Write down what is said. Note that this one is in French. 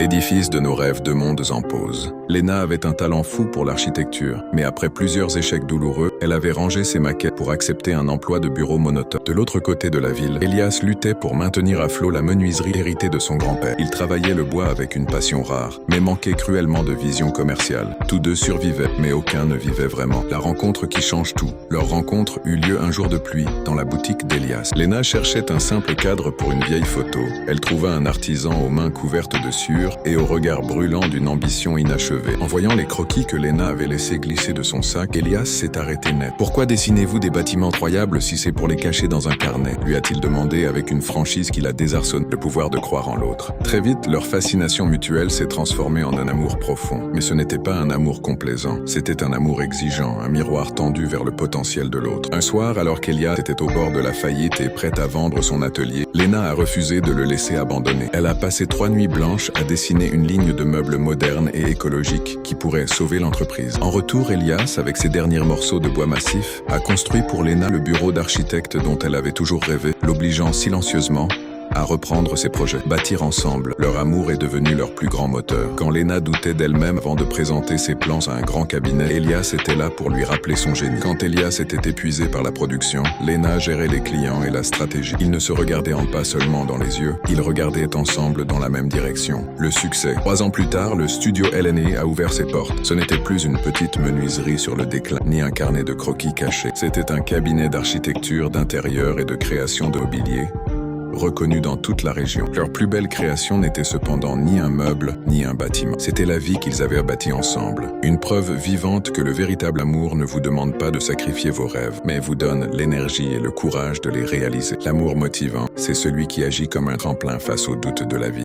L'édifice de nos rêves, deux mondes en pause. Léna avait un talent fou pour l'architecture, mais après plusieurs échecs douloureux, elle avait rangé ses maquettes pour accepter un emploi de bureau monotone. De l'autre côté de la ville, Elias luttait pour maintenir à flot la menuiserie héritée de son grand-père. Il travaillait le bois avec une passion rare, mais manquait cruellement de vision commerciale. Tous deux survivaient, mais aucun ne vivait vraiment. La rencontre qui change tout. Leur rencontre eut lieu un jour de pluie, dans la boutique d'Elias. Léna cherchait un simple cadre pour une vieille photo. Elle trouva un artisan aux mains couvertes de sueur et au regard brûlant d'une ambition inachevée. En voyant les croquis que Léna avait laissés glisser de son sac, Elias s'est arrêté net. « Pourquoi dessinez-vous des bâtiments croyables si c'est pour les cacher dans un carnet ?» lui a-t-il demandé avec une franchise qui la désarçonne, le pouvoir de croire en l'autre. Très vite, leur fascination mutuelle s'est transformée en un amour profond. Mais ce n'était pas un amour complaisant, c'était un amour exigeant, un miroir tendu vers le potentiel de l'autre. Un soir, alors qu'Elias était au bord de la faillite et prête à vendre son atelier, Léna a refusé de le laisser abandonner. Elle a passé 3 nuits blanches à dessiner une ligne de meubles modernes et écologiques qui pourrait sauver l'entreprise. En retour, Elias, avec ses derniers morceaux de bois massif, a construit pour Léna le bureau d'architecte dont elle avait toujours rêvé, l'obligeant silencieusement à reprendre ses projets. Bâtir ensemble, leur amour est devenu leur plus grand moteur. Quand Léna doutait d'elle-même avant de présenter ses plans à un grand cabinet, Elias était là pour lui rappeler son génie. Quand Elias était épuisé par la production, Léna gérait les clients et la stratégie. Ils ne se regardaient pas seulement dans les yeux, ils regardaient ensemble dans la même direction. Le succès. 3 ans plus tard, le studio LNE a ouvert ses portes. Ce n'était plus une petite menuiserie sur le déclin, ni un carnet de croquis cachés. C'était un cabinet d'architecture, d'intérieur et de création de mobilier, reconnu dans toute la région. Leur plus belle création n'était cependant ni un meuble, ni un bâtiment. C'était la vie qu'ils avaient bâtie ensemble. Une preuve vivante que le véritable amour ne vous demande pas de sacrifier vos rêves, mais vous donne l'énergie et le courage de les réaliser. L'amour motivant, c'est celui qui agit comme un tremplin face aux doutes de la vie.